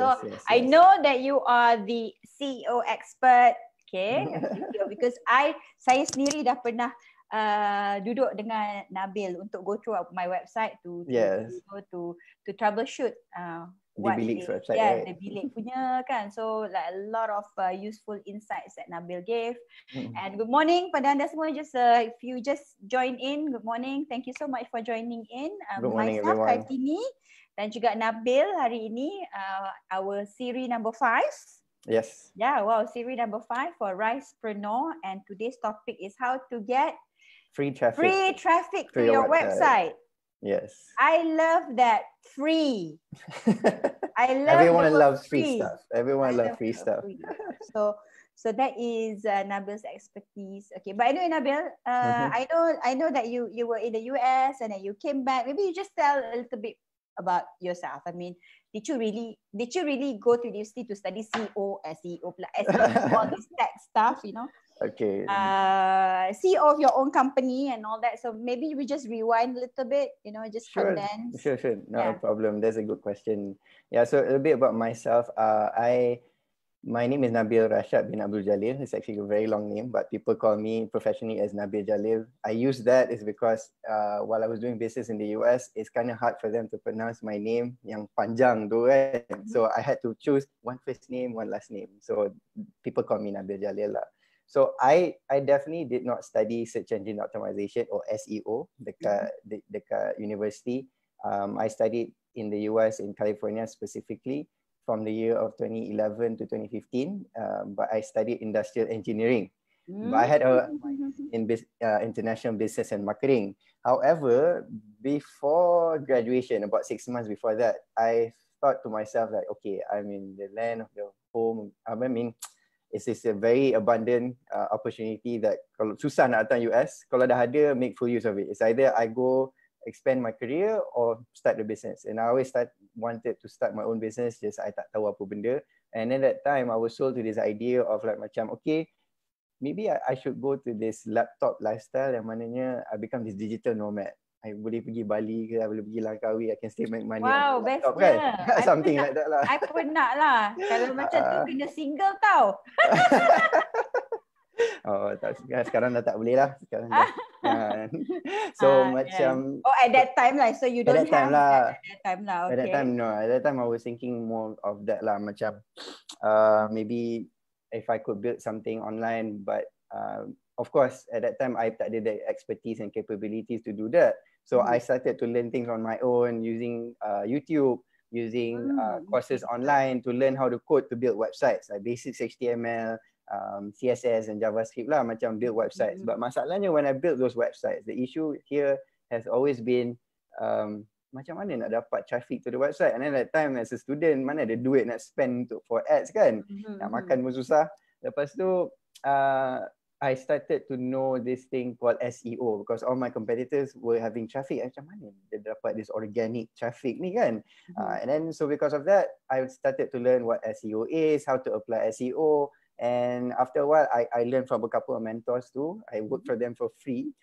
So I know that you are the CEO expert, okay, CEO, because saya sendiri dah pernah duduk dengan Nabil untuk go through my website to troubleshoot what the Bilik's website, right? The Bilik punya kan. So like a lot of useful insights that Nabil gave. And good morning pada anda semua. Just if you just join in, good morning. Thank you so much for joining in. Good morning, myself, everyone. Kartini, dan juga Nabil hari ini our series number 5. Yes. Yeah, wow, series number 5 for Risepreneur, and today's topic is how to get free traffic to your website. Yes. I love that free. I love everyone loves free stuff. Everyone loves free stuff. So that is Nabil's expertise. Okay, but anyway, Nabil, I know that you were in the US and then you came back. Maybe you just tell a little bit about yourself. I mean, did you really go to university to study SEO, SEO, all this tech stuff, you know? Okay. CEO of your own company and all that. So maybe we just rewind a little bit, you know, just condense. Sure. Not a problem. That's a good question. Yeah, so a little bit about myself. My name is Nabil Rashad bin Abdul Jalil. It's actually a very long name, but people call me professionally as Nabil Jalil. I use that is because while I was doing business in the US, it's kind of hard for them to pronounce my name yang panjang tu kan. So I had to choose one first name, one last name. So people call me Nabil Jalil lah. So I definitely did not study search engine optimization or SEO dekat university. I studied in the US in California specifically from the year of 2011 to 2015. But I studied industrial engineering. But I had in international business and marketing. However, before graduation, about 6 months before that, I thought to myself like, okay, I'm in the land of the home. I mean, it's a very abundant opportunity that kalau susah nak datang US, kalau dah ada, make full use of it. It's either I go expand my career or start the business. And I always wanted to start my own business, just I tak tahu apa benda. And then that time I was sold to this idea of like macam, okay, maybe I should go to this laptop lifestyle yang mananya I become this digital nomad. I boleh pergi Bali ke, I boleh pergi Langkawi, I can still make money. Wow, laptop, kan? Something like that lah. I pun nak lah. Kalau macam tu kena single tau. Oh, tak, sekarang dah tak boleh lah. Sekarang dah. So macam at that time lah. So you don't have at that time lah. Okay. At that time, no. At that time I was thinking more of that lah. Macam maybe if I could build something online, but of course at that time I tak ada the expertise and capabilities to do that. So I started to learn things on my own using YouTube, using courses online to learn how to code to build websites, like basic HTML, CSS and JavaScript lah, macam build websites. But masalahnya when I build those websites, the issue here has always been macam mana nak dapat traffic to the website. And then at that time as a student, mana ada duit nak spend for ads kan, nak makan pun susah. Lepas tu I started to know this thing called SEO because all my competitors were having traffic. Macam mana dia dapat this organic traffic ni kan? And then so because of that, I started to learn what SEO is, how to apply SEO. And after a while, I learned from a couple of mentors too. I worked for them for free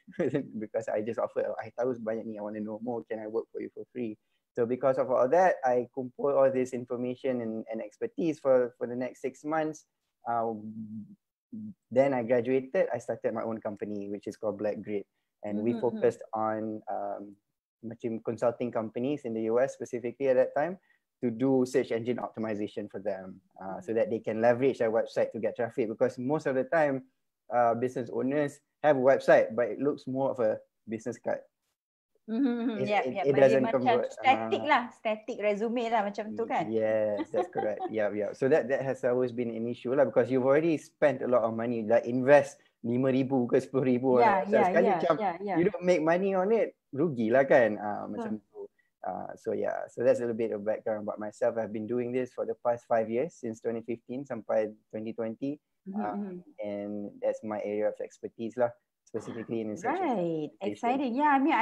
because I just offered, I tahu banyak ni, I want to know more, can I work for you for free? So because of all that, I kumpul all this information and expertise for the next 6 months. Then I graduated, I started my own company, which is called Black Grid. And we focused on consulting companies in the US specifically at that time to do search engine optimization for them so that they can leverage their website to get traffic. Because most of the time, business owners have a website, but it looks more of a business card. It doesn't convert. Static resume lah macam tu kan. Yes, that's correct. Yeah. So that has always been an issue lah because you've already spent a lot of money, like invest 5,000 ke 10,000 sekali macam you don't make money on it, rugi lah kan. Macam tu. So that's a little bit of background about myself. I've been doing this for the past 5 years since 2015 sampai 2020, and that's my area of expertise lah. Specifically in search. Right, exciting. Yeah, I mean,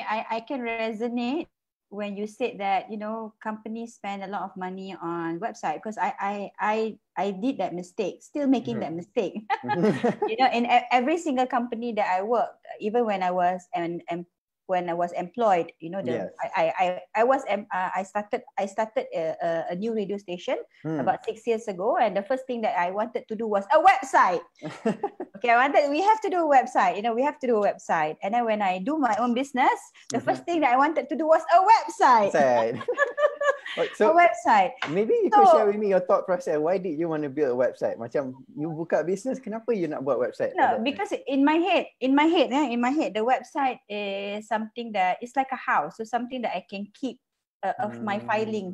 I can resonate when you said that, you know, companies spend a lot of money on website because I did that mistake, still making that mistake. You know, in every single company that I worked, even when I was when I was employed. You know, Yes. I started a new radio station about 6 years ago, and the first thing that I wanted to do was a website. Okay, we have to do a website. You know, we have to do a website. And then when I do my own business, the first thing that I wanted to do was a website. So a website. Maybe you could share with me your thought process. Why did you want to build a website? Macam you buka business, kenapa you nak buat website? No, because in my head, the website is something that it's like a house, so something that I can keep of my filing.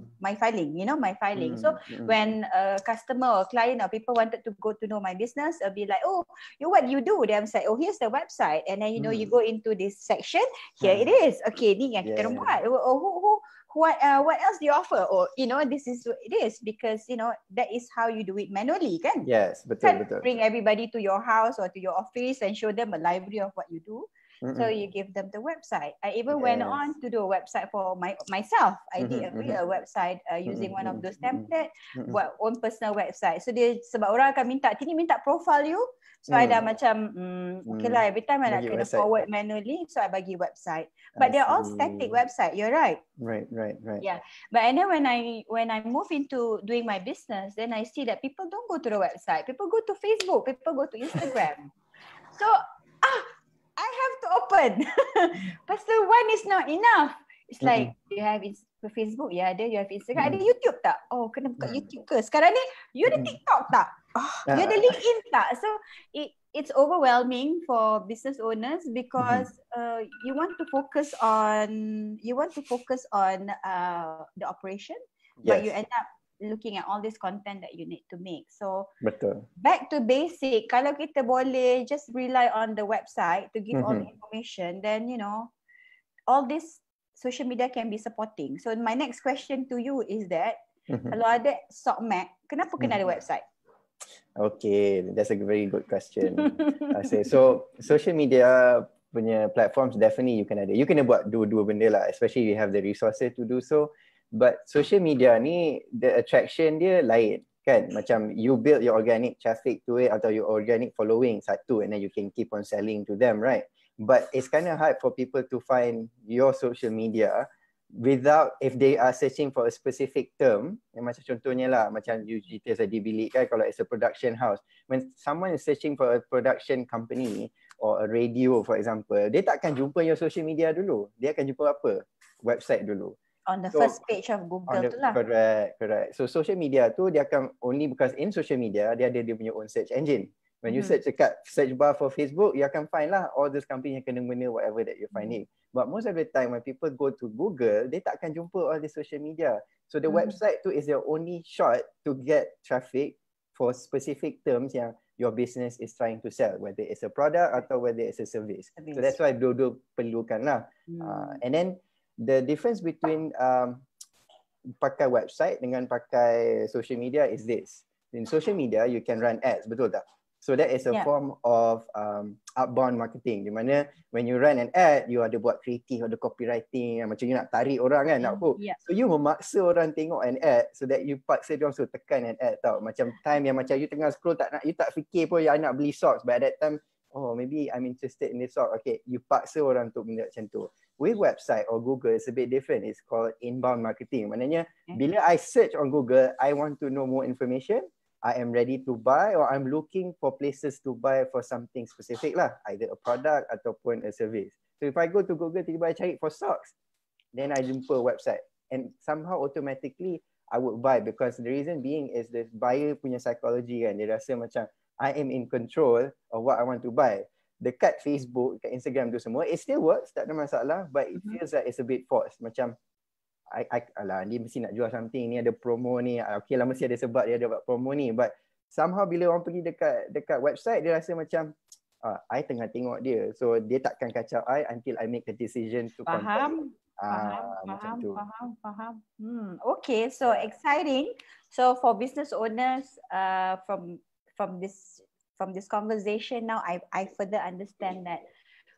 So when a customer or client or people wanted to go to know my business, I'll be like, oh, what you do? Then I'm like, oh, here's the website, and then you go into this section. Here it is. Okay, ni yang kita buat. Oh, what else do you offer? Or this is what it is, because that is how you do it manually, kan? Yes, betul. Bring everybody to your house or to your office and show them a library of what you do. So you give them the website. I even went on to do a website for myself. I did a website using one of those templates, buat own personal website. So sebab orang akan minta profile you. So I dah macam, okay lah, every time I nak kena forward manually, so I bagi website. But they're all static website, you're right. Right. Yeah. But and then when I move into doing my business, then I see that people don't go to the website. People go to Facebook, people go to Instagram. So, I have to open. But the one is not enough. It's like, you have Facebook, ya ada, you have Instagram, ada YouTube tak? Oh, kena buka YouTube ke? Sekarang ni, you ada TikTok tak? You ada LinkedIn tak? So, it's overwhelming for business owners because you want to focus on the operation, but you end up looking at all this content that you need to make. So back to basic, kalau kita boleh just rely on the website to give all the information, then all this social media can be supporting. So my next question to you is that kalau ada SOCMAC, kenapa kena ada website? Okay, that's a very good question. I say so social media punya platforms definitely you kena buat dua benda lah, especially you have the resources to do so. But social media ni the attraction dia lain kan, macam you build your organic traffic to it atau your organic following satu, and then you can keep on selling to them, right? But it's kind of hard for people to find your social media without, if they are searching for a specific term, macam contohnya lah, macam you cerita di bilik kan, kalau it's a production house, when someone is searching for a production company or a radio for example, dia takkan jumpa your social media dulu, dia akan jumpa apa? Website dulu. On the first page of Google tu lah. Correct. So social media tu dia akan only because in social media dia ada dia punya own search engine. When you search dekat search bar for Facebook, you akan find lah all those company yang kena-mena whatever that you're finding. But most of the time when people go to Google, they takkan jumpa all the social media. So the website tu is their only shot to get traffic for specific terms yang your business is trying to sell, whether it's a product atau whether it's a service. So that's why dua-dua perlukan lah. And then the difference between pakai website dengan pakai social media is this. In social media, you can run ads, betul tak? So that is a form of outbound marketing, di mana when you run an ad, you ada buat creative, ada copywriting, macam you nak tarik orang kan, nak hook. So you memaksa orang tengok an ad so that you paksa dia so tekan an ad tau. Macam time yang macam you tengah scroll, you tak fikir pun you nak beli socks, but at that time, oh maybe I'm interested in this sock. Okay, you paksa orang untuk benda macam tu. With website or Google, it's a bit different. It's called inbound marketing. Maknanya, bila I search on Google, I want to know more information, I am ready to buy, or I'm looking for places to buy for something specific lah, either a product ataupun a service. So if I go to Google, tiba-tiba I cari for socks, then I jumpa website, and somehow automatically I would buy, because the reason being is the buyer punya psychology kan, dia rasa macam I am in control of what I want to buy. Dekat Facebook, dekat Instagram tu semua, it still works, tak ada masalah, but it feels like it's a bit forced. Macam alah, dia mesti nak jual something, ni ada promo ni, okay lah, mesti ada sebab dia ada buat promo ni, but somehow bila orang pergi dekat website, dia rasa macam I tengah tengok dia, so dia takkan kacau I until I make a decision to contact. Faham. Okay, so exciting. So for business owners, from this conversation now, I further understand that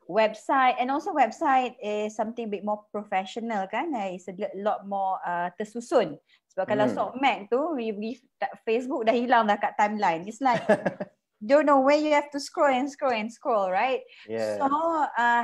website, and also website is something a bit more professional kan, it's a lot more tersusun. Sebab kalau SOCMAC tu, Facebook dah hilang dah kat timeline. It's like don't know where you have to scroll and scroll and scroll, right? Yeah. So,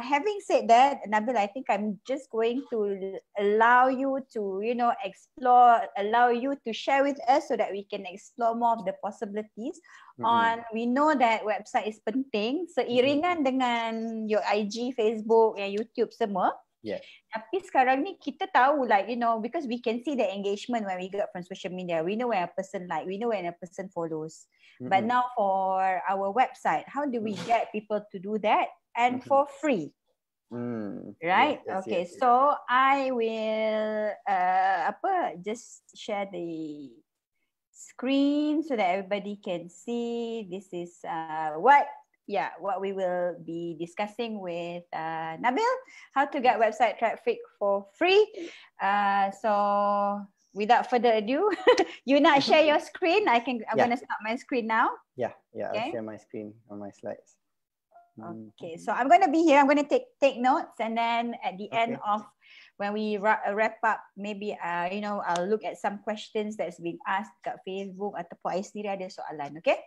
having said that, Nabil, I think I'm just going to allow you to, explore, allow you to share with us so that we can explore more of the possibilities. Mm-mm. We know that website is penting, Mm-mm. seiringan dengan your IG, Facebook, and YouTube semua. Yeah. Tapi sekarang ni kita tahu like, because we can see the engagement when we get from social media. We know when a person like, we know when a person follows. But Mm-mm. now for our website, how do we get people to do that? And Mm-hmm. for free, Yes, right? yes, Okay, yes. so I will just share the screen so that everybody can see. This is what we will be discussing with Nabil, how to get website traffic for free. So without further ado, you not share your screen. I'm Yeah. gonna start my screen now. Yeah, I'll Okay. share my screen on my slides. Okay, so I'm gonna be here. I'm gonna take notes, and then at the end Okay. of when we wrap up, maybe I'll look at some questions that's been asked kat Facebook ataupun I sendiri ada soalan. Okay?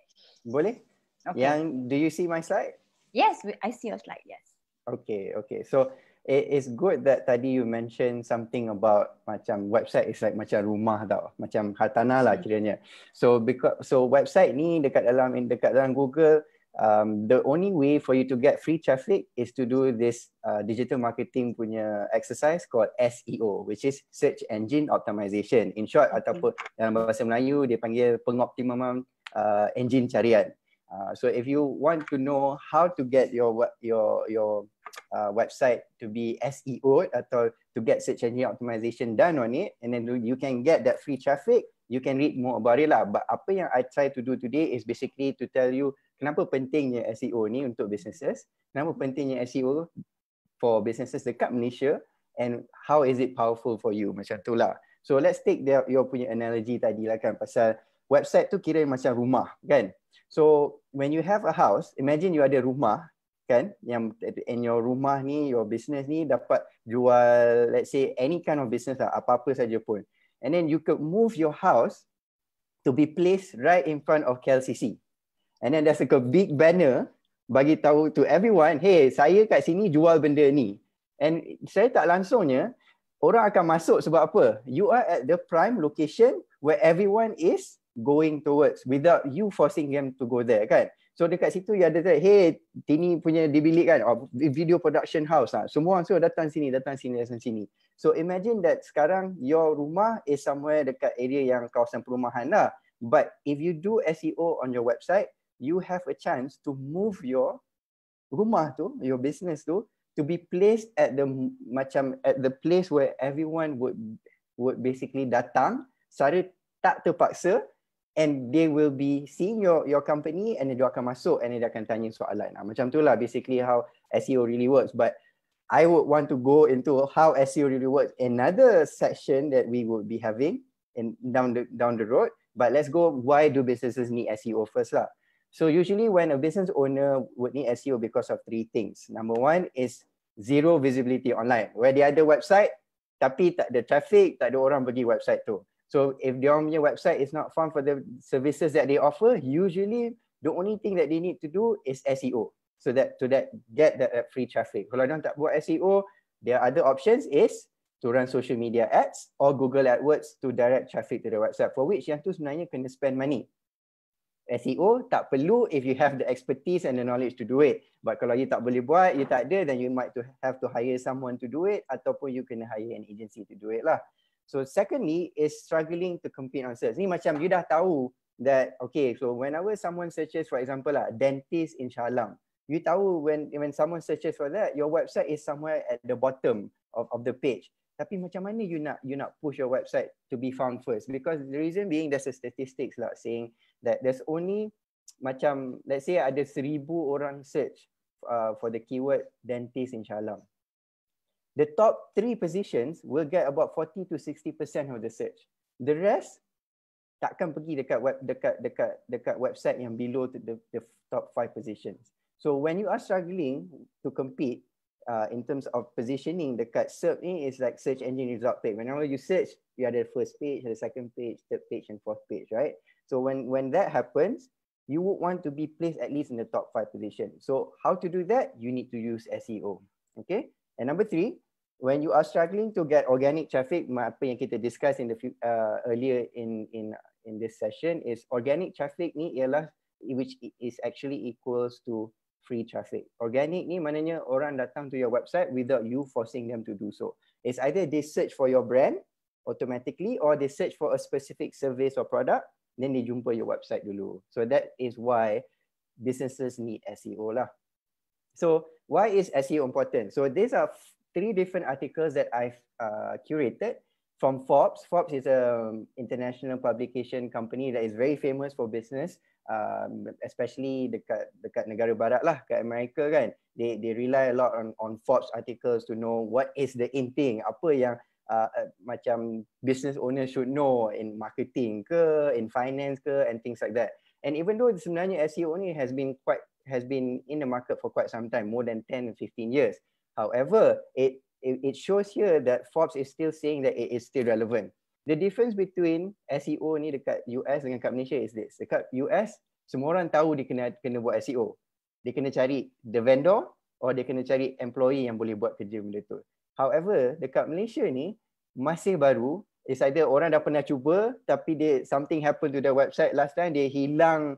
Boleh? Okay. Do you see my slide? Yes, I see your slide. Yes. Okay. So it's good that tadi you mentioned something about macam website is like macam rumah tau, macam hartanah lah kiranya. So website ni dekat dalam Google, the only way for you to get free traffic is to do this digital marketing punya exercise called SEO, which is search engine optimization. In short, ataupun dalam bahasa Melayu dia panggil pengoptimaman engine carian. So if you want to know how to get your website to be SEO atau to get search engine optimization done on it, and then you can get that free traffic, you can read more about it lah. But apa yang I try to do today is basically to tell you kenapa pentingnya SEO ni untuk businesses, kenapa pentingnya SEO for businesses dekat Malaysia, and how is it powerful for you, macam tu lah. So let's take your punya analogy tadi lah kan, pasal website tu kira macam rumah kan. So when you have a house, imagine you ada rumah kan, yang in your rumah ni, your business ni dapat jual, let's say any kind of business lah, apa-apa saja pun. And then you could move your house to be placed right in front of KLCC. And then there's like a big banner bagi tahu to everyone, hey, saya kat sini jual benda ni. And saya tak langsungnya, orang akan masuk sebab apa? You are at the prime location where everyone is going towards without you forcing them to go there kan. So dekat situ you ada hey, Tini punya di bilik kan, or video production house lah. Semua so datang sini. So imagine that sekarang your rumah is somewhere dekat area yang kawasan perumahan lah. But if you do SEO on your website, you have a chance to move your rumah tu, your business tu, to be placed at the place where everyone would basically datang secara tak terpaksa, and they will be seeing your company, and then dia akan masuk and dia akan tanya soalan. Macam tu lah basically how SEO really works. But I would want to go into how SEO really works another section that we would be having down the road. But let's go, why do businesses need SEO first lah? So usually when a business owner would need SEO because of three things. Number one is zero visibility online, where dia ada website tapi tak ada traffic, tak ada orang pergi website tu. So if their website is not found for the services that they offer, usually the only thing that they need to do is SEO. So that get that free traffic. Kalau dia tak buat SEO, their other options is to run social media ads or Google AdWords to direct traffic to the website, for which yang tu sebenarnya kena spend money. SEO tak perlu if you have the expertise and the knowledge to do it. But kalau you tak boleh buat, you tak ada, then you might have to hire someone to do it, ataupun you kena hire an agency to do it lah. So secondly is struggling to compete on search. Ni macam you dah tahu that, okay, so whenever someone searches, for example lah, dentist in Shah Alam, you tahu when someone searches for that, your website is somewhere at the bottom of the page. Tapi macam mana you nak push your website to be found first? Because the reason being, there's a statistics lah saying that there's only macam, let's say ada 1,000 orang search for the keyword dentist in Shah Alam. The top 3 positions will get about 40 to 60% of the search. The rest takkan pergi dekat website yang below the top 5 positions. So when you are struggling to compete in terms of positioning dekat SERP ni, is like search engine result page. Whenever you search, you ada first page, the second page, third page and fourth page, right? So when that happens, you would want to be placed at least in the top 5 position. So how to do that? You need to use SEO. Okay. And number 3, when you are struggling to get organic traffic, apa yang kita discuss in the earlier in this session is organic traffic ni ialah which is actually equals to free traffic. Organic ni maknanya orang datang to your website without you forcing them to do so. It's either they search for your brand automatically or they search for a specific service or product, then they jumpa your website dulu. So that is why businesses need SEO lah. So why is SEO important? So these are 3 different articles that I've curated from Forbes. Forbes is an international publication company that is very famous for business, especially dekat negara barat lah, kat Amerika kan. They rely a lot on Forbes articles to know what is the in thing, apa yang macam business owners should know in marketing ke, in finance ke, and things like that. And even though sebenarnya SEO ni has been in the market for quite some time, more than 10 and 15 years. However, it shows here that Forbes is still saying that it is still relevant. The difference between SEO ni dekat US dengan kat Malaysia is this. Dekat US, semua orang tahu dia kena buat SEO. Dia kena cari the vendor or dia kena cari employee yang boleh buat kerja benda tu. However, dekat Malaysia ni masih baru. It's either orang dah pernah cuba tapi something happen to the website last time, dia hilang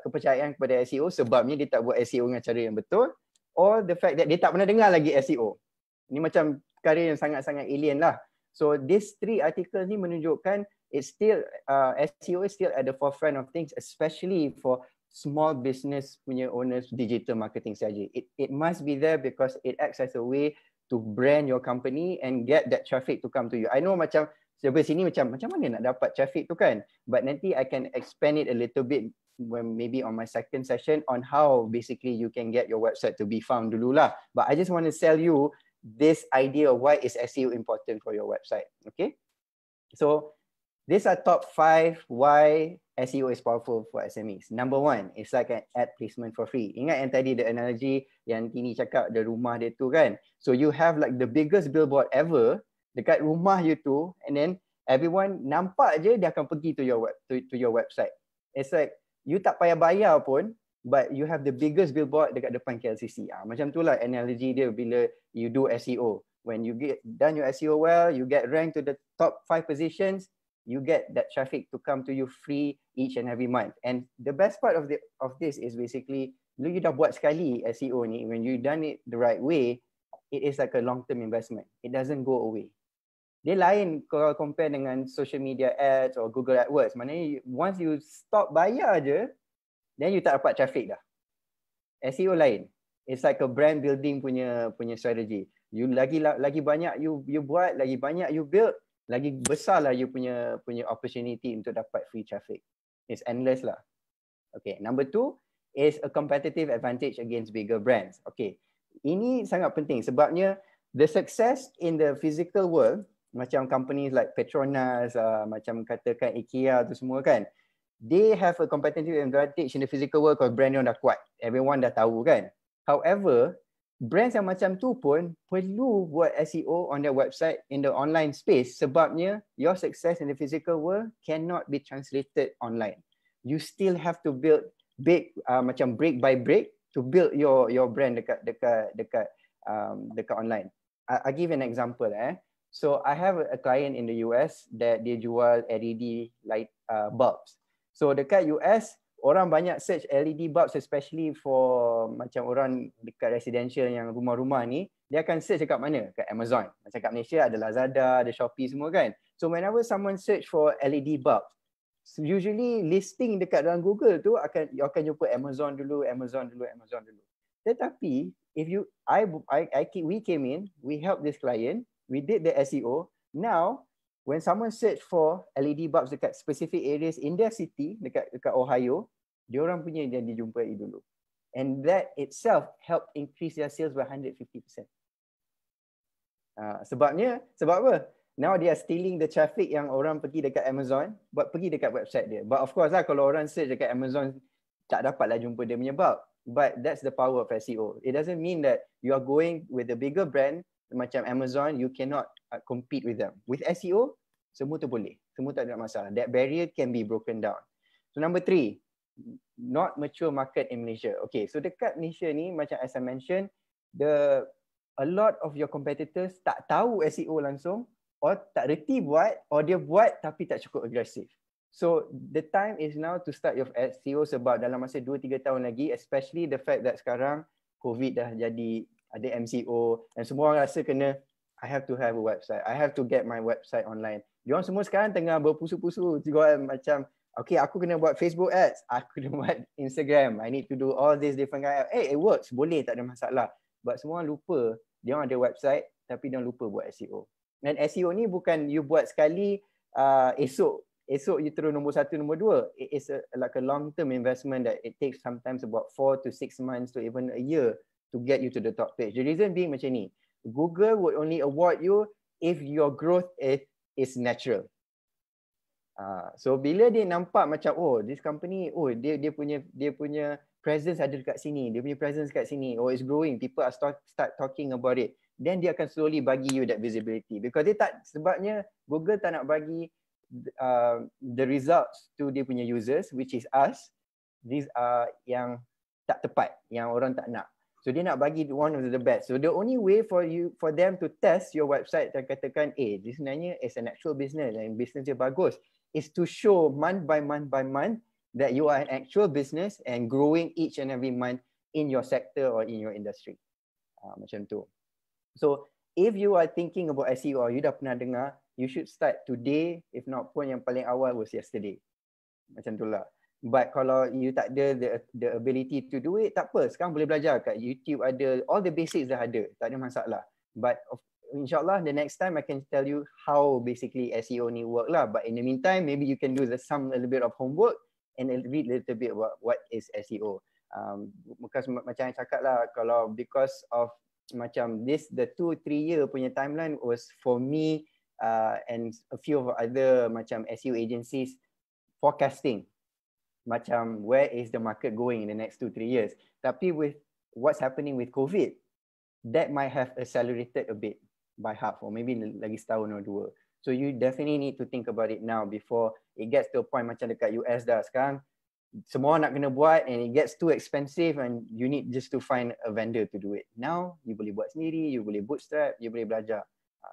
kepercayaan kepada SEO sebabnya dia tak buat SEO dengan cara yang betul, or the fact that dia tak pernah dengar lagi SEO. Ni macam perkara yang sangat-sangat alien lah. So these 3 articles ni menunjukkan it's still SEO is still at the forefront of things, especially for small business punya owners digital marketing saja. It must be there because it acts as a way to brand your company and get that traffic to come to you. I know macam sebelah sini macam mana nak dapat traffic tu kan, but nanti I can expand it a little bit when maybe on my second session on how basically you can get your website to be found dululah. But I just want to sell you this idea of why is SEO important for your website. Okay, so these are top 5 why SEO is powerful for SMEs. Number 1, it's like an ad placement for free. Ingat yang tadi the analogy yang Tini cakap the rumah dia tu kan. So you have like the biggest billboard ever dekat rumah you tu, and then everyone nampak je dia akan pergi to your website. It's like you tak payah bayar pun, but you have the biggest billboard dekat depan KLCC. Macam tu lah analogy dia bila you do SEO. When you get done your SEO well, you get ranked to the top 5 positions, you get that traffic to come to you free each and every month. And the best part of this is basically, bila you dah buat sekali SEO ni, when you done it the right way, it is like a long-term investment. It doesn't go away. Dia lain kalau compare dengan social media ads or Google AdWords. Maknanya once you stop bayar je, then you tak dapat traffic dah. SEO lain. It's like a brand building punya strategy. You lagi banyak you buat, lagi banyak you build, lagi besarlah you punya opportunity untuk dapat free traffic. It's endless lah. Okay, number 2 is a competitive advantage against bigger brands. Okay, ini sangat penting sebabnya the success in the physical world, macam companies like Petronas, macam katakan IKEA tu semua kan, they have a competitive advantage in the physical world because brand yang dah kuat. Everyone dah tahu kan. However, brands yang macam tu pun perlu buat SEO on their website in the online space sebabnya your success in the physical world cannot be translated online. You still have to build macam brick by brick to build your brand dekat online. I'll give an example. So I have a client in the US that dia jual LED light bulbs. So dekat US, orang banyak search LED bulbs, especially for macam orang dekat residential yang rumah-rumah ni, dia akan search dekat mana? Kat Amazon. Macam kat Malaysia ada Lazada, ada Shopee semua kan. So whenever someone search for LED bulbs, usually listing dekat dalam Google tu you akan jumpa Amazon dulu. Tetapi we came in, we helped this client, we did the SEO. Now when someone search for LED bulbs dekat specific areas in their city, dekat Ohio, diorang punya yang dijumpai dulu. And that itself helped increase their sales by 150%. Sebab apa? Now they are stealing the traffic yang orang pergi dekat Amazon, buat pergi dekat website dia. But of course lah, kalau orang search dekat Amazon, tak dapatlah jumpa dia punya bulb. But that's the power of SEO. It doesn't mean that you are going with a bigger brand, macam Amazon, you cannot compete with them. With SEO, semua tu boleh. Semua tak ada masalah. That barrier can be broken down. So number 3, not mature market in Malaysia. Okay, so dekat Malaysia ni macam as I mentioned, a lot of your competitors tak tahu SEO langsung, or tak reti buat, or dia buat tapi tak cukup agresif. So the time is now to start your SEO, sebab dalam masa 2-3 tahun lagi, especially the fact that sekarang COVID dah jadi ada MCO dan semua orang rasa kena I have to have a website, I have to get my website online. Diorang semua sekarang tengah berpusu-pusu juga macam okay, aku kena buat Facebook ads, aku kena buat Instagram, I need to do all these different kind of, it works, boleh, tak ada masalah. But semua lupa dia orang ada website tapi dia lupa buat SEO. Dan SEO ni bukan you buat sekali esok you terus nombor 1, nombor 2. It is like a long term investment that it takes sometimes about 4 to 6 months to even a year to get you to the top page. The reason being macam ni, Google would only award you if your growth is natural. So bila dia nampak macam this company dia punya presence ada dekat sini, dia punya presence dekat sini, it's growing, people are start talking about it, then dia akan slowly bagi you that visibility, because sebabnya Google tak nak bagi the results to dia punya users, which is us. These are yang tak tepat, yang orang tak nak. So dia nak bagi one of the best. So the only way for them to test your website dan katakan this sebenarnya is an actual business and business dia bagus, is to show month by month that you are an actual business and growing each and every month in your sector or in your industry. Macam tu. So if you are thinking about SEO or you dah pernah dengar, you should start today, if not pun yang paling awal was yesterday. Macam tu lah. But kalau you tak ada the ability to do it, tak apa. Sekarang boleh belajar kat YouTube, ada all the basics dah ada. Tak ada masalah. But insyaAllah the next time I can tell you how basically SEO ni work lah. But in the meantime, maybe you can do a little bit of homework and read a little bit about what is SEO. Because macam yang cakap lah, kalau because of macam the 2-3 year punya timeline was for me and a few of other macam SEO agencies forecasting macam where is the market going in the next 2-3 years. Tapi with what's happening with COVID, that might have accelerated a bit by half or maybe lagi setahun or 2. So you definitely need to think about it now before it gets to a point macam dekat US dah sekarang. Semua nak kena buat and it gets too expensive and you need just to find a vendor to do it. Now, you boleh buat sendiri, you boleh bootstrap, you boleh belajar.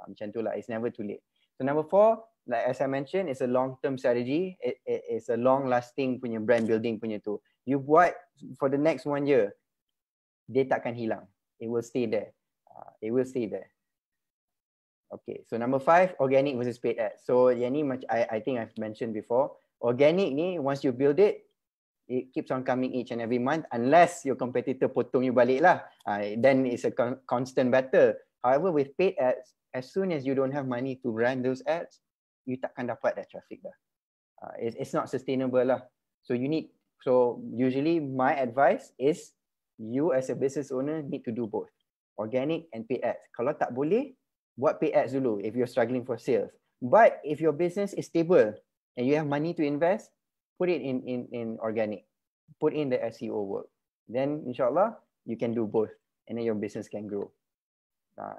Macam tu lah, it's never too late. So number 4, like as I mentioned, it's a long-term strategy. It's a long-lasting punya brand building punya tu. You buat for the next 1 year, dia takkan hilang. It will stay there. It will stay there. Okay, so number 5, organic versus paid ads. So yang ni I think I've mentioned before. Organic ni, once you build it keeps on coming each and every month unless your competitor potong you balik lah. Then it's a constant battle. However, with paid ads, as soon as you don't have money to run those ads, you takkan dapat that traffic dah. It's not sustainable lah. So usually my advice is you as a business owner need to do both, organic and paid ads. Kalau tak boleh, buat paid ads dulu if you're struggling for sales. But if your business is stable and you have money to invest, put it in organic, put in the SEO work. Then insyaAllah you can do both and then your business can grow.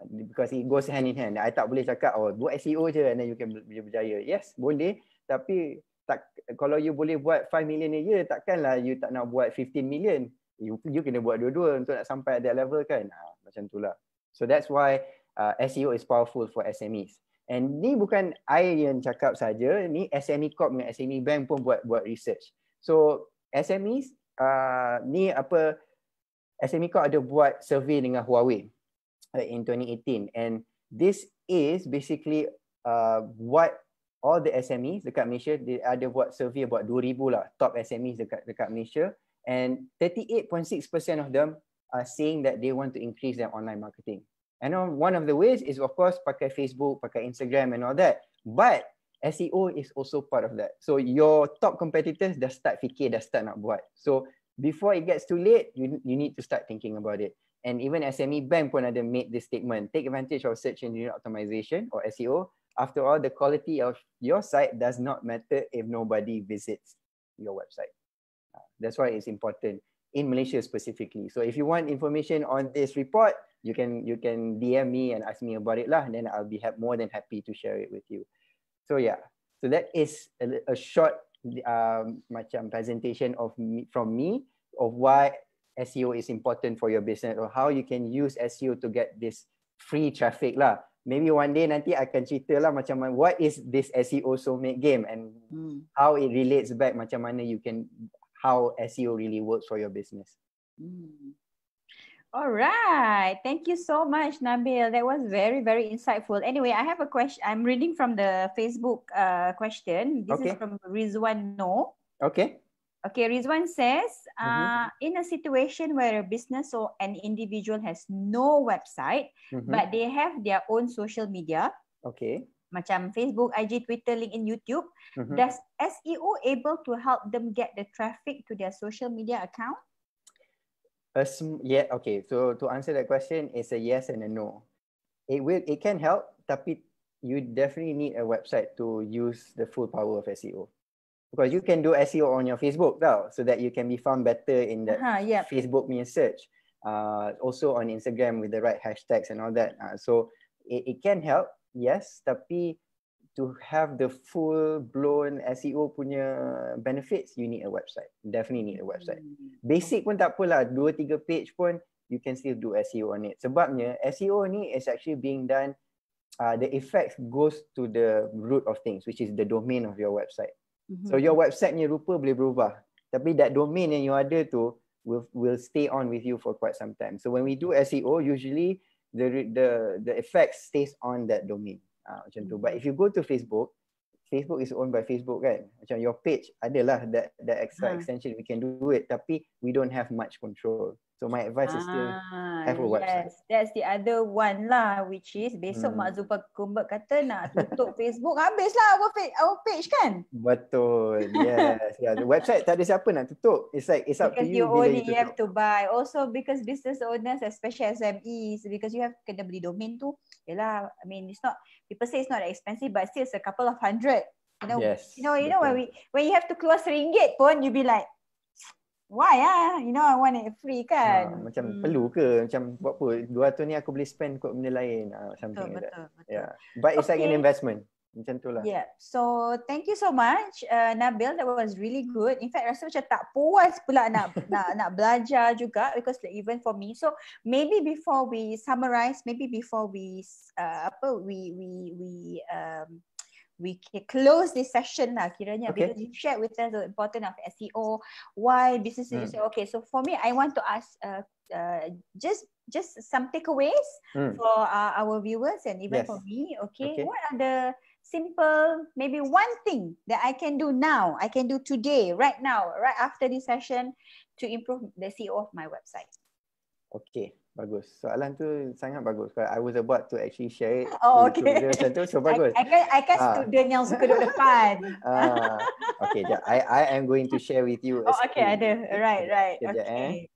Because it goes hand in hand. I tak boleh cakap buat SEO je and then you can berjaya. Yes, boleh. Tapi kalau you boleh buat 5 million a year, takkanlah you tak nak buat 15 million. You kena buat dua-dua untuk nak sampai at that level kan. Macam tu lah. So that's why SEO is powerful for SMEs. And ni bukan I yang cakap saja, ni SME Corp dengan SME Bank pun buat research. So SMEs ni SME Corp ada buat survey dengan Huawei in 2018, and this is basically what all the SMEs dekat Malaysia, dia ada buat survey about 2,000 lah top SMEs dekat Malaysia, and 38.6% of them are saying that they want to increase their online marketing. And one of the ways is of course pakai Facebook, pakai Instagram and all that. But SEO is also part of that. So your top competitors dah start fikir, dah start nak buat. So before it gets too late, you need to start thinking about it. And even SME Bank pun ada made this statement. Take advantage of search engine optimization or SEO. After all, the quality of your site does not matter if nobody visits your website. That's why it's important in Malaysia specifically. So if you want information on this report, you can DM me and ask me about it lah, and then I'll be more than happy to share it with you. So yeah, so that is a short macam presentation of from me of why SEO is important for your business or how you can use SEO to get this free traffic lah. Maybe one day nanti akan cerita lah macam what is this SEO soulmate game and how it relates back macam mana how SEO really works for your business. All right. Thank you so much, Nabil. That was very, very insightful. Anyway, I have a question. I'm reading from the Facebook question. This is from Rizwan No. Okay. Okay, Rizwan says, in a situation where a business or an individual has no website, but they have their own social media, macam Facebook, IG, Twitter, LinkedIn, YouTube, does SEO able to help them get the traffic to their social media account? Yeah, okay. So to answer that question, it's a yes and a no. It can help, tapi you definitely need a website to use the full power of SEO. Because you can do SEO on your Facebook tau, so that you can be found better in that Facebook punya search. Also on Instagram with the right hashtags and all that. So it can help, yes, tapi to have the full-blown SEO punya benefits, you need a website. Definitely need a website. Basic pun tak apalah, 2-3 page pun, you can still do SEO on it. Sebabnya, SEO ni is actually being done, the effects goes to the root of things, which is the domain of your website. So your website ni rupa boleh berubah. Tapi that domain yang you ada tu will stay on with you for quite some time. So when we do SEO, usually the effects stays on that domain. Macam tu. But if you go to Facebook is owned by Facebook kan. Macam your page adalah that extra extension, we can do it, tapi we don't have much control. So my advice is still have a website. Yes, that's the other one lah, which is besok Mak Zuckerberg kata nak tutup Facebook, habislah our page kan? Betul. Yes. Yeah. The website tak ada siapa nak tutup. It's like it's up because to you. Because you have to buy. Also because business owners, especially SMEs, because you have kena beli domain tu. Yalah, I mean it's not, people say it's not expensive, but still it's a couple of hundred. You know, yes, you know when you have to keluar RM1 pun, you be like, why you know, I want it free kan. Macam perlu ke, macam buat apa 200 ni aku boleh spend kot benda lain, something like that. Yeah, but it's like an investment macam tu lah. Yeah, so thank you so much Nabil, that was really good. In fact rasa macam tak puas pula nak belajar juga, because like, even for me, so maybe before we summarize, maybe before we we close this session lah kiranya, because you shared with us the importance of SEO, why businesses okay. So for me, I want to ask just some takeaways for our viewers and even for me. Okay, what are the simple, maybe one thing that I can do now, I can do today, right now, right after this session, to improve the SEO of my website? Okay, bagus. Soalan tu sangat bagus. I was about to actually share it. Macam tu, so bagus. I kan student yang suka duduk depan. Okay, I am going to share with you. Ada. Right.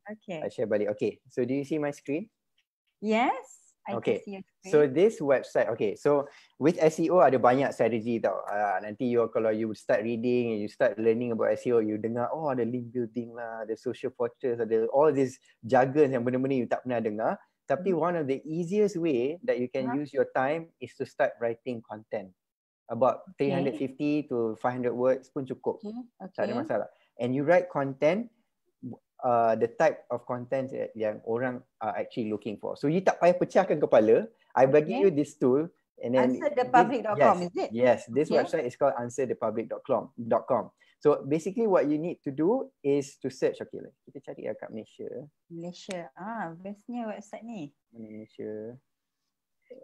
Okay. I share balik. Okay, so do you see my screen? Yes. I can see your screen. So this website, so with SEO ada banyak strategi tau. Nanti kalau you start reading and you start learning about SEO, you dengar ada link building lah, ada social fortress, ada all these jargon yang benda-benda you tak pernah dengar. Tapi one of the easiest way that you can use your time is to start writing content. About 350 to 500 words pun cukup. Tak ada masalah. And you write content, the type of content yang orang are actually looking for. So you tak payah pecahkan kepala. I bagi you this tool, and then answerthepublic.com, is it? Yes, this website is called answerthepublic.com. So basically what you need to do is to search. Okay, kita cari kat Malaysia. Bestnya website ni. Malaysia.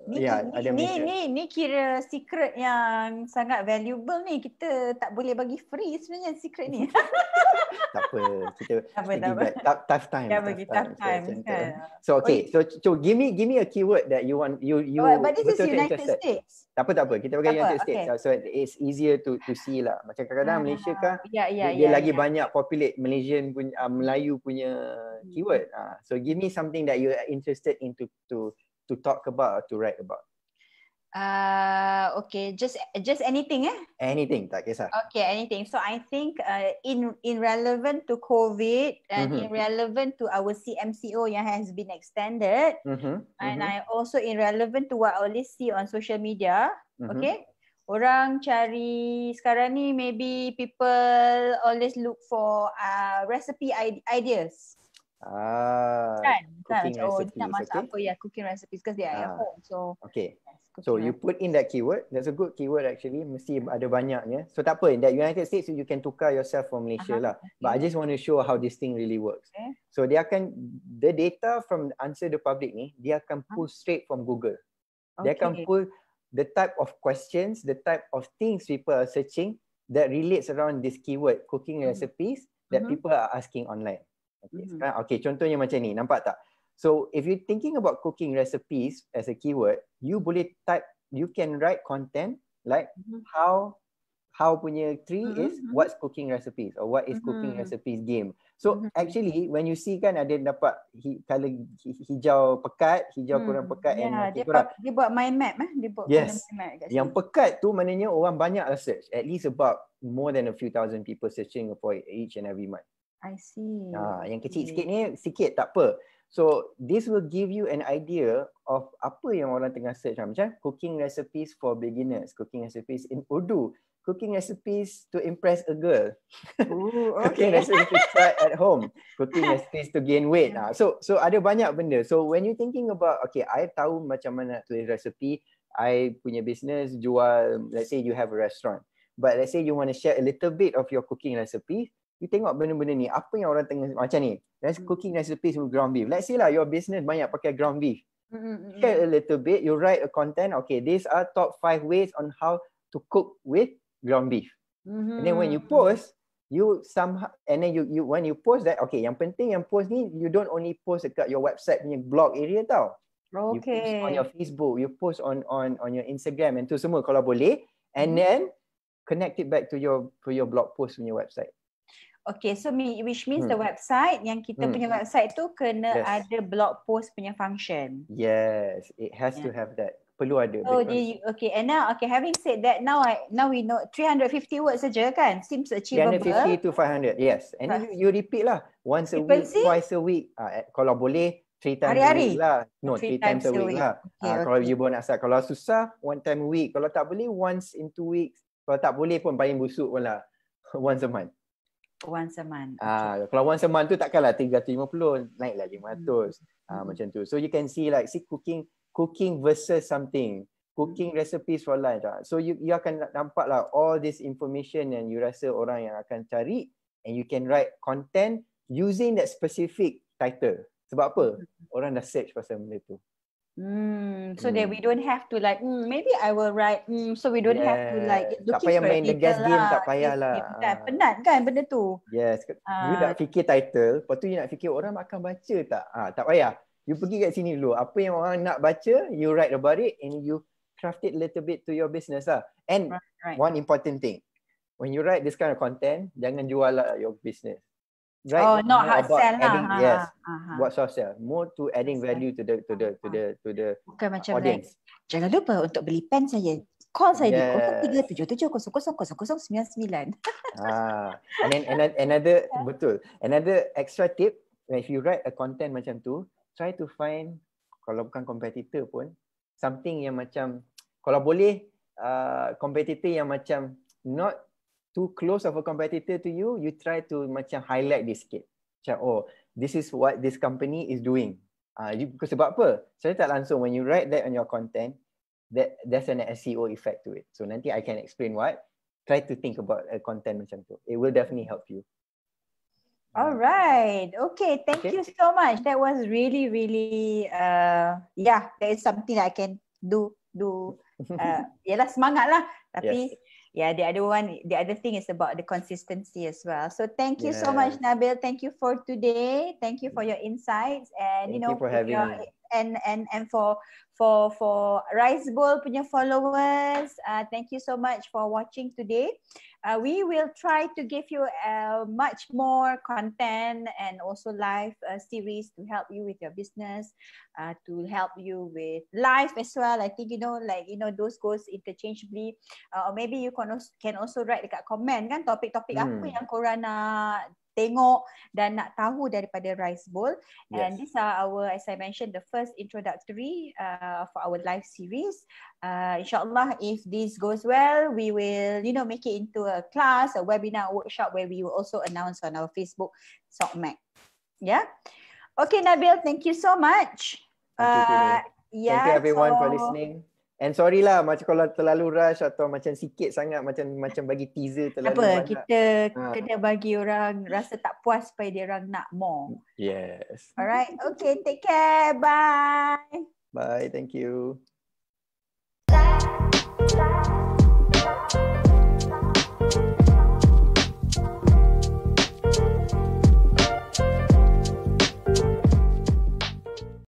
Ni kira secret yang sangat valuable ni. Kita tak boleh bagi free sebenarnya secret ni. Tak apa, kita tough time. So give me a keyword that you want, you but this is United States. Tak apa, kita pakai United States. So it's easier to see lah. Macam kadang-kadang Malaysia kan dia lagi banyak populate Malaysian punya Melayu punya keyword. So give me something that you are interested in to talk about or to write about. Okay, just anything Anything, tak kisah. Okay, anything. So I think in relevant to COVID and in relevant to our CMCO yang has been extended, and I also in relevant to what I always see on social media. Okay, Orang cari sekarang ni maybe people always look for recipe ideas. Kan Cooking macam, oh nak recipes, masak okay? apa ya, cooking recipes because they are at home. So okay. yes, So cooking you put in that keyword. That's a good keyword actually. Mesti ada banyaknya. So tak apa, in that United States you can tukar yourself from Malaysia lah. Okay. But I just want to show how this thing really works. Okay. So dia akan, the data from Answer the Public ni, dia akan pull straight from Google. Dia akan pull the type of questions, the type of things people are searching that relates around this keyword, cooking recipes, that people are asking online. Okay, sekarang, okay, contohnya macam ni, nampak tak? So if you're thinking about cooking recipes as a keyword, you boleh type, you can write content like how punya tree is what's cooking recipes or what is cooking recipes game. So actually when you see kan ada dapat color hijau pekat, hijau kurang pekat and dia buat mind map dia buat yes. mind map kat yang sini. Pekat tu maknanya orang banyak search, at least about more than a few thousand people searching for each and every month. I see. Yang kecil sikit ni sikit tak apa. So this will give you an idea of apa yang orang tengah search macam cooking recipes for beginners, cooking recipes in Urdu, cooking recipes to impress a girl. Cooking recipes to try at home, cooking recipes to gain weight. So ada banyak benda. So when you thinking about okay, I tahu macam mana nak tulis recipe, I punya business jual, let's say you have a restaurant. But let's say you want to share a little bit of your cooking recipe, you tengok benda-benda ni, apa yang orang tengah macam ni. Let's cooking recipes with ground beef. Let's say lah your business banyak pakai ground beef. Share a little bit, you write a content, okay, these are top 5 ways on how to cook with ground beef. And then when you post, you somehow, and then you when you post that, okay, yang penting yang post ni, you don't only post dekat your website punya blog area tau. You post on your Facebook, you post on your Instagram and tu semua kalau boleh, and then connect it back to your blog post punya website. Okay, so which means the website yang kita punya website tu kena ada blog post punya function. Yes, it has to have that. Perlu ada. Oh, okay. And now, okay, having said that, now we know 350 words saja kan? Seems achievable. 350 to 500, yes. And then you repeat lah. Once a week, twice a week. Kalau boleh, 3 times a week lah. No, 3 times a week lah. Kalau you nak start, kalau susah, 1 time a week. Kalau tak boleh, once in 2 weeks. Kalau tak boleh pun paling busuk pun lah. Once a month. Once a month. Kalau once a month tu takkanlah 350, naiklah 500. Macam tu. So you can see like cooking versus something. Cooking recipes for lunch. So you akan nampak lah all this information yang you rasa orang yang akan cari, and you can write content using that specific title. Sebab apa? Orang dah search pasal benda tu. So that we don't have to like maybe I will write so we don't have to like tak payah main the guess game, tak payahlah. Penat kan benda tu. Yes. You nak fikir title, lepas tu you nak fikir orang akan baca tak? Tak payah. You pergi kat sini dulu. Apa yang orang nak baca, you write about it and you craft it a little bit to your business lah. And one important thing, when you write this kind of content, jangan jual lah your business. Right? Not hard sell adding, lah. Yes. Buat soft sell. More to adding value to the bukan macam audience. Like, jangan lupa untuk beli pen saya. Call saya di 0377000099. And then another extra tip, if you write a content macam tu, try to find, kalau bukan competitor pun, something yang macam, kalau boleh competitor yang macam not too close of a competitor to you, you try to macam highlight this sikit. Macam, oh, this is what this company is doing. Sebab apa? Saya tak langsung, when you write that on your content, there's an SEO effect to it. So nanti I can explain what. Try to think about a content macam tu. It will definitely help you. Alright. Okay. Thank you so much. That was really, really, that is something that I can do. Yalah, semangat lah. Tapi, the other thing is about the consistency as well. So thank you so much, Nabil. Thank you for today. Thank you for your insights, and thank you for having me. And for Rice Bowl punya followers, thank you so much for watching today. We will try to give you much more content and also live series to help you with your business, to help you with life as well. I think those goes interchangeably, or maybe you can also write dekat comment kan topik-topik apa yang korang nak tengok dan nak tahu daripada Rice Bowl. And Yes. these are our, as I mentioned, the first introductory for our live series. InsyaAllah, if this goes well, we will, make it into a class, a webinar, a workshop where we will also announce on our Facebook SOCMAC. Yeah. Okay, Nabil, thank you so much. Thank you, Tini. Thank you everyone for listening. And sorry lah macam kalau terlalu rush atau macam sikit sangat macam bagi teaser terlalu apa, banyak. kita kena bagi orang rasa tak puas supaya dia orang nak more. Yes. Alright, okay, take care. Bye. Bye, thank you.